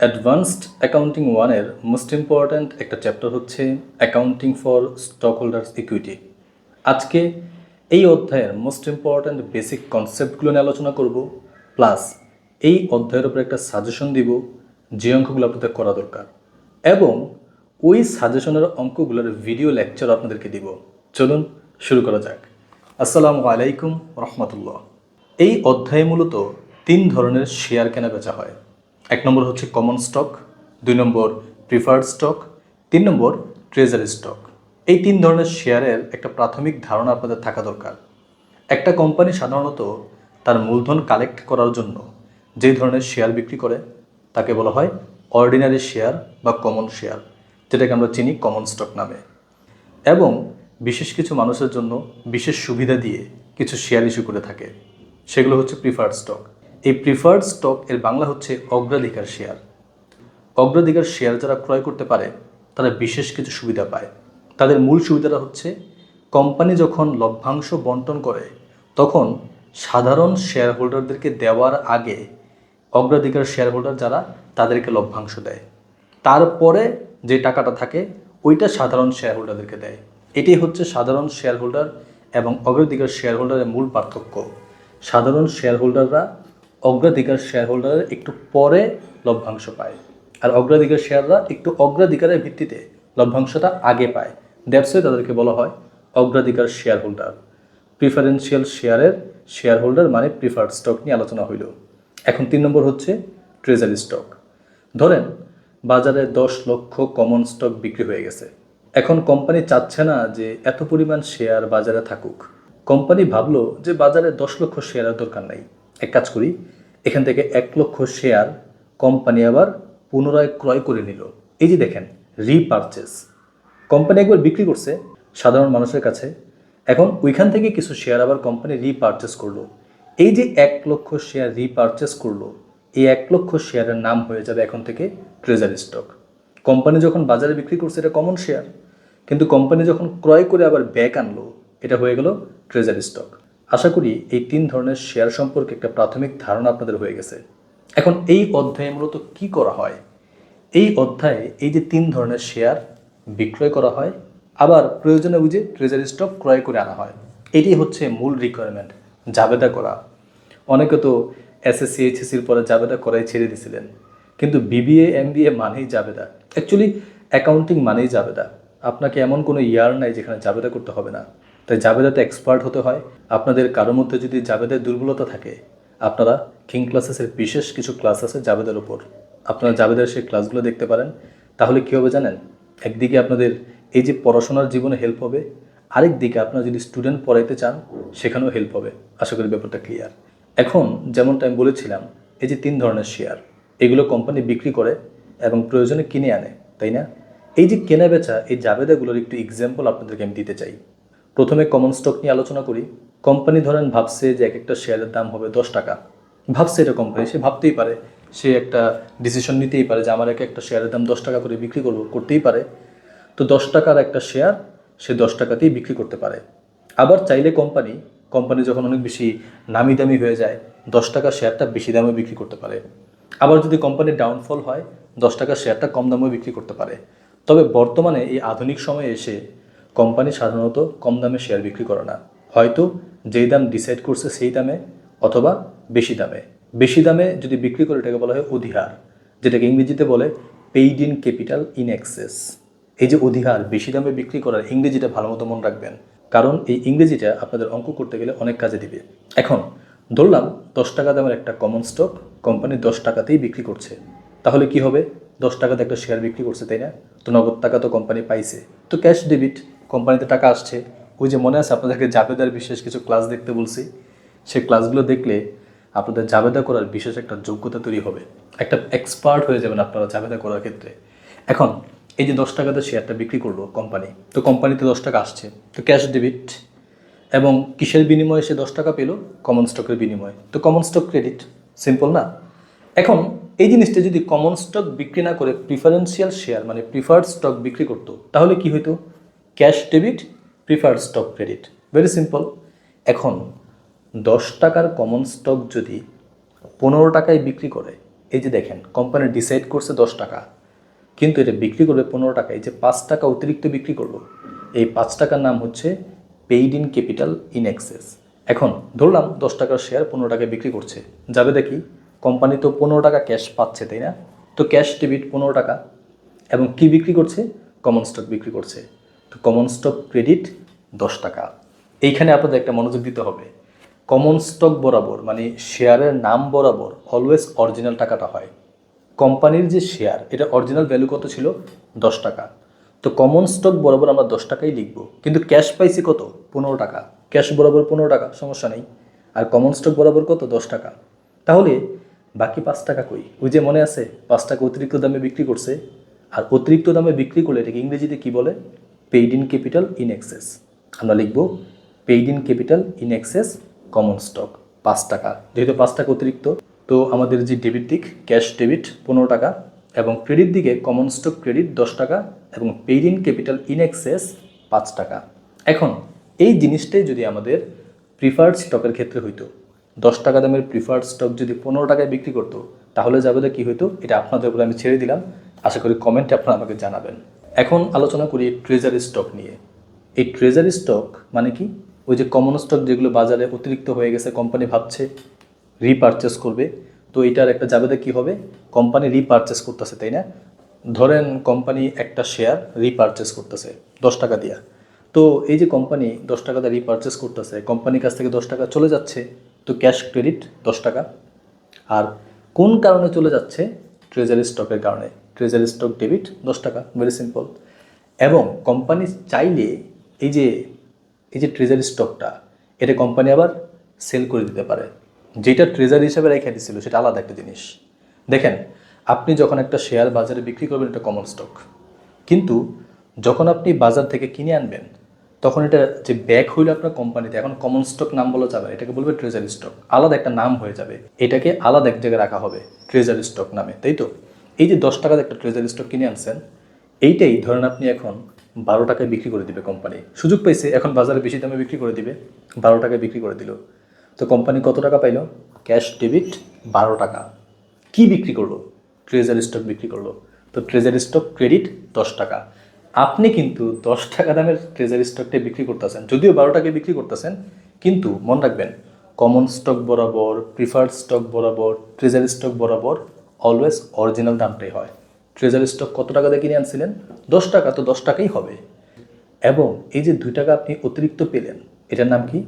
Advanced accounting ওয়ানের most important একটা chapter হচ্ছে accounting for stock holders equity. আজকে এই অধ্যায়ের মোস্ট ইম্পর্ট্যান্ট বেসিক কনসেপ্টগুলো নিয়ে আলোচনা করব, প্লাস এই অধ্যায়ের উপর একটা সাজেশন দিব যে অঙ্কগুলো আপনাদের করা দরকার, এবং ওই সাজেশনের অঙ্কগুলোর ভিডিও লেকচার আপনাদেরকে দিব। চলুন শুরু করা যাক। আসসালামু আলাইকুম রহমতুল্লাহ। এই অধ্যায়ে মূলত 3 ধরনের শেয়ার কেনা বেচা হয়। 1 নম্বর হচ্ছে কমন স্টক, 2 নম্বর প্রিফার্ড স্টক, 3 নম্বর ট্রেজারি স্টক। এই 3 ধরনের শেয়ারের একটা প্রাথমিক ধারণা আপনাদের থাকা দরকার। একটা কোম্পানি সাধারণত তার মূলধন কালেক্ট করার জন্য যে ধরনের শেয়ার বিক্রি করে তাকে বলা হয় অর্ডিনারি শেয়ার বা কমন শেয়ার, যেটাকে আমরা চিনি কমন স্টক নামে। এবং বিশেষ কিছু মানুষের জন্য বিশেষ সুবিধা দিয়ে কিছু শেয়ার ইস্যু করে থাকে, সেগুলো হচ্ছে প্রিফার্ড স্টক। এই প্রিফার্ড স্টক এর বাংলা হচ্ছে অগ্রাধিকার শেয়ার। অগ্রাধিকার শেয়ার যারা ক্রয় করতে পারে তারা বিশেষ কিছু সুবিধা পায়। তাদের মূল সুবিধাটা হচ্ছে কোম্পানি যখন লভ্যাংশ বন্টন করে তখন সাধারণ শেয়ার হোল্ডারদেরকে দেওয়ার আগে অগ্রাধিকার শেয়ার হোল্ডার যারা তাদেরকে লভ্যাংশ দেয়, তারপরে যে টাকাটা থাকে ওইটা সাধারণ শেয়ার হোল্ডারদেরকে দেয়। এটাই হচ্ছে সাধারণ শেয়ার হোল্ডার এবং অগ্রাধিকার শেয়ার হোল্ডারের মূল পার্থক্য। সাধারণ শেয়ার হোল্ডাররা অগ্রাধিকার শেয়ার হোল্ডারের একটু পরে লভ্যাংশ পায়, আর অগ্রাধিকার শেয়াররা একটু অগ্রাধিকারের ভিত্তিতে লভ্যাংশটা আগে পায়। দ্যাটস ওয়াই তাদেরকে বলা হয় অগ্রাধিকার share holder. Preferential share holder মানে প্রিফার্ড স্টক নিয়ে আলোচনা হইল। এখন 3 নম্বর হচ্ছে ট্রেজারি স্টক। ধরেন বাজারে 10 লক্ষ কমন স্টক বিক্রি হয়ে গেছে। এখন কোম্পানি চাচ্ছে না যে এত পরিমাণ শেয়ার বাজারে থাকুক। কোম্পানি ভাবলো যে বাজারে 10 লক্ষ শেয়ারের দরকার নাই, এক কাজ করি, এখান থেকে 1 লক্ষ শেয়ার কোম্পানি আবার পুনরায় ক্রয় করে নিল। এই যে দেখেন, রিপারচেস। কোম্পানি একবার বিক্রি করছে সাধারণ মানুষের কাছে, এখন ওইখান থেকে কিছু শেয়ার আবার কোম্পানি রিপারচেস করলো। এই যে 1 লক্ষ শেয়ার রিপারচেস করলো, এই 1 লক্ষ শেয়ারের নাম হয়ে যাবে এখন থেকে ট্রেজারি স্টক। কোম্পানি যখন বাজারে বিক্রি করছে এটা কমন শেয়ার, কিন্তু কোম্পানি যখন ক্রয় করে আবার ব্যাক আনলো এটা হয়ে গেল ট্রেজারি স্টক। আশা করি এই 3 ধরনের শেয়ার সম্পর্কে একটা প্রাথমিক ধারণা আপনাদের হয়ে গেছে। এখন এই অধ্যায়ে মূলত কি করা হয়? এই অধ্যায়ে এই যে 3 ধরনের শেয়ার বিক্রয় করা হয়, আবার প্রয়োজনে বুঝে ট্রেজারি স্টক ক্রয় করে আনা হয়। এটাই হচ্ছে মূল রিকোয়ারমেন্ট, জাবেদা করা। অনেকে তো এসএসসি এইচএসসির পরে জাবেদা করাই ছেড়ে দিয়েছিলেন, কিন্তু বিবিএ এমবিএ মানেই জাবেদা। অ্যাকচুয়ালি অ্যাকাউন্টিং মানেই জাবেদা। আপনাকে এমন কোনো ইয়ার নাই যেখানে জাবেদা করতে হবে না। তাই জাবেদাতে এক্সপার্ট হতে হয়। আপনাদের কারোর মধ্যে যদি জাবেদার দুর্বলতা থাকে, আপনারা কিং ক্লাসেসের বিশেষ কিছু ক্লাস আছে জাবেদার উপর, আপনারা জাবেদার সেই ক্লাসগুলো দেখতে পারেন। তাহলে কী হবে জানেন? একদিকে আপনাদের এই যে পড়াশোনার জীবনে হেল্প হবে, আরেক দিকে আপনারা যদি স্টুডেন্ট পড়াইতে চান সেখানেও হেল্প হবে। আশা করি ব্যাপারটা ক্লিয়ার। এখন যেমনটা আমি বলেছিলাম, এই যে 3 ধরনের শেয়ার, এগুলো কোম্পানি বিক্রি করে এবং প্রয়োজনে কিনে আনে, তাই না? এই যে কেনা বেচা, এই জাবেদাগুলোর একটু এক্সাম্পল আপনাদেরকে আমি দিতে চাই। প্রথমে কমন স্টক নিয়ে আলোচনা করি। কোম্পানি ধরেন ভাবছে যে এক একটা শেয়ারের দাম হবে 10 টাকা। ভাবছে এটা কোম্পানি, সে ভাবতেই পারে, সে একটা ডিসিশন নিতেই পারে যে আমার একটা শেয়ারের দাম 10 টাকা করে বিক্রি করতেই পারে। তো 10 টাকার একটা শেয়ার সে 10 টাকাতেই বিক্রি করতে পারে। আবার চাইলে কোম্পানি যখন অনেক বেশি নামি দামি হয়ে যায়, 10 টাকার শেয়ারটা বেশি দামে বিক্রি করতে পারে। আবার যদি কোম্পানির ডাউনফল হয়, 10 টাকার শেয়ারটা কম দামেও বিক্রি করতে পারে। তবে বর্তমানে এই আধুনিক সময়ে এসে কোম্পানি সাধারণত কম দামে শেয়ার বিক্রি করে না। হয়তো যেই দাম ডিসাইড করছে সেই দামে, অথবা বেশি দামে। বেশি দামে যদি বিক্রি করে এটাকে বলা হয় অধিহার, যেটাকে ইংরেজিতে বলে paid in capital in access. এই যে অধিহার, বেশি দামে বিক্রি করার ইংরেজিটা ভালো মতো মনে রাখবেন, কারণ এই ইংরেজিটা আপনাদের অঙ্ক করতে গেলে অনেক কাজে দিবে। এখন ধরলাম 10 টাকা দামের একটা কমন স্টক কোম্পানি 10 টাকাতেই বিক্রি করছে। তাহলে কি হবে? 10 টাকাতে একটা শেয়ার বিক্রি করছে, তাই না? তো নগদ টাকা তো কোম্পানি পাইছে, তো ক্যাশ ডেবিট, কোম্পানিতে টাকা আসছে। ওই যে মনে আছে আপনাদেরকে জাবেদার বিশেষ কিছু ক্লাস দেখতে বলছি, সেই ক্লাসগুলো দেখলে আপনাদের জাবেদা করার বিশেষ একটা যোগ্যতা তৈরি হবে, একটা এক্সপার্ট হয়ে যাবেন আপনারা জাবেদা করার ক্ষেত্রে। এখন এই যে 10 টাকাতে শেয়ারটা বিক্রি করলো কোম্পানি, তো কোম্পানিতে 10 টাকা আসছে, তো ক্যাশ ডেবিট। এবং কিসের বিনিময়ে সে 10 টাকা পেল? কমন স্টকের বিনিময়ে, তো কমন স্টক ক্রেডিট। সিম্পল না? এখন এই জিনিসটা যদি কমন স্টক বিক্রি না করে প্রিফারেন্সিয়াল শেয়ার মানে প্রিফার্ড স্টক বিক্রি করতো, তাহলে কি হইতো? Cash debit, preferred stock credit. Very simple. এখন 10 টাকার কমন স্টক যদি 15 টাকায় বিক্রি করে, এই যে দেখেন কোম্পানি ডিসাইড করছে 10 টাকা, কিন্তু এটা বিক্রি করবে 15 টাকা। এই যে 5 টাকা অতিরিক্ত বিক্রি করলো, এই 5 টাকার নাম হচ্ছে paid in capital in access. এখন ধরলাম 10 টাকার শেয়ার 15 টাকায় বিক্রি করছে, যাবে দেখি কোম্পানি তো 15 টাকা ক্যাশ পাচ্ছে, তাই না? তো ক্যাশ ডেবিট 15 টাকা, এবং কি বিক্রি করছে? কমন স্টক বিক্রি করছে। তো কমন স্টক ক্রেডিট 10 টাকা। এইখানে আপনাদের একটা মনোযোগ দিতে হবে, কমন স্টক বরাবর মানে শেয়ারের নাম বরাবর অলওয়েজ অরিজিনাল টাকাটা হয়। কোম্পানির যে শেয়ার, এটা অরিজিনাল ভ্যালু কত ছিল? 10 টাকা। তো কমন স্টক বরাবর আমরা 10 টাকাই লিখব, কিন্তু ক্যাশ পাইছি কত? 15 টাকা। ক্যাশ বরাবর 15 টাকা, সমস্যা নেই। আর কমন স্টক বরাবর কত? 10 টাকা। তাহলে বাকি 5 টাকা কই? ওই যে মনে আছে 5 টাকা অতিরিক্ত দামে বিক্রি করছে, আর অতিরিক্ত দামে বিক্রি করলে এটাকে ইংরেজিতে কি বলে? Paid in capital in access. আমরা লিখব paid in capital in access common stock 5 টাকা। যেহেতু 5 টাকা অতিরিক্ত, তো আমাদের যে ডেবিট দিক ক্যাশ ডেবিট 15 টাকা, এবং ক্রেডিট দিকে কমন স্টক ক্রেডিট 10 টাকা, এবং paid in capital in access 5 টাকা। এখন এই জিনিসটাই যদি আমাদের প্রিফার্ড স্টকের ক্ষেত্রে হইতো, 10 টাকা দামের প্রিফার্ড স্টক যদি 15 টাকায় বিক্রি করতো, তাহলে যাবে কি হইতো? এটা আপনাদের উপরে আমি ছেড়ে দিলাম, আশা করি কমেন্টে আপনারা আমাকে জানাবেন। এখন আলোচনা করি ট্রেজারি স্টক নিয়ে। এই ট্রেজারি স্টক মানে কি? ওই যে কমন স্টক যেগুলো বাজারে অতিরিক্ত হয়ে গেছে, কোম্পানি ভাবছে রিপারচেস করবে, তো এটার একটা জাবেদা কি হবে? কোম্পানি রিপারচেস করতেছে, তাই না? ধরেন কোম্পানি একটা শেয়ার রিপারচেস করতেছে 10 টাকা দিয়া। তো এই যে কোম্পানি 10 টাকা দিয়ে রিপারচেস করতেছে, কোম্পানির কাছ থেকে 10 টাকা চলে যাচ্ছে, তো ক্যাশ ক্রেডিট 10 টাকা। আর কোন কারণে চলে যাচ্ছে? ট্রেজারি স্টকের কারণে। ট্রেজারি স্টক ডেবিট 10 টাকা, ভেরি সিম্পল। এবং কোম্পানি চাইলে এই যে ট্রেজারি স্টকটা, এটা কোম্পানি আবার সেল করে দিতে পারে। যেটা ট্রেজারি হিসাবে রেখে দিচ্ছিল সেটা আলাদা একটা জিনিস। দেখেন, আপনি যখন একটা শেয়ার বাজারে বিক্রি করবেন, এটা কমন স্টক, কিন্তু যখন আপনি বাজার থেকে কিনে আনবেন, তখন এটা যে ব্যাক হইল আপনার কোম্পানিতে, এখন কমন স্টক নাম বলা যাবে, এটাকে বলবে ট্রেজারি স্টক, আলাদা একটা নাম হয়ে যাবে। এটাকে আলাদা এক জায়গায় রাখা হবে ট্রেজারি স্টক নামে, তাই তো? এই যে 10 টাকার একটা ট্রেজারি স্টক কিনে আনছেন, এইটাই ধরেন আপনি এখন 12 টাকায় বিক্রি করে দিবে কোম্পানি। সুযোগ পাইছে, এখন বাজারে বেশি দামে বিক্রি করে দিবে, 12 টাকায় বিক্রি করে দিল। তো কোম্পানি কত টাকা পাইল? ক্যাশ ডেবিট 12 টাকা। কি বিক্রি করলো? ট্রেজারি স্টক বিক্রি করলো। তো ট্রেজারি স্টক ক্রেডিট 10 টাকা। আপনি কিন্তু 10 টাকা দামের ট্রেজারি স্টকটা বিক্রি করতেছেন, যদিও 12 টাকায় বিক্রি করতেছেন, কিন্তু মনে রাখবেন কমন স্টক বরাবর, প্রিফার্ড স্টক বরাবর, ট্রেজারি স্টক বরাবর অলওয়েজ অরিজিনাল দামটাই হয়। ট্রেজারি স্টক কত টাকা দিয়ে কিনে আনছিলেন? 10 টাকা, তো 10 টাকাই হবে। এবং এই যে 2 টাকা আপনি অতিরিক্ত পেলেন, এটার নাম কি?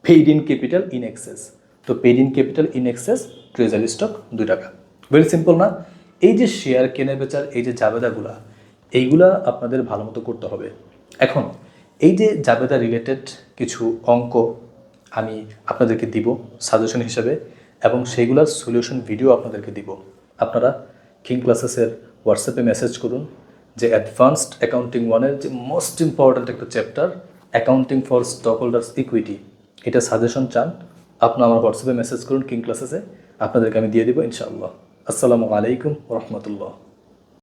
Paid in capital in excess. তো paid in capital in excess treasury stock 2 টাকা। ভেরি সিম্পল না? এই যে শেয়ার কেনা বেচার এই যে জাবেদাগুলা, এইগুলা আপনাদের ভালো মতো করতে হবে। এখন এই যে জাবেদা রিলেটেড কিছু অঙ্ক আমি আপনাদেরকে দিব সাজেশন হিসেবে, এবং সেইগুলোর সলিউশন ভিডিও আপনাদেরকে দিব। আপনারা কিং ক্লাসেসের হোয়াটসঅ্যাপে মেসেজ করুন যে অ্যাডভান্সড অ্যাকাউন্টিং 1-এর যে মোস্ট ইম্পর্ট্যান্ট একটা chapter, accounting for stock holders equity, এটা সাজেশন চান, আপনারা আমার হোয়াটসঅ্যাপে মেসেজ করুন কিং ক্লাসেসে, আপনাদেরকে আমি দিয়ে দেবো ইনশাআল্লাহ। আসসালামু আলাইকুম রহমতুল্লাহ।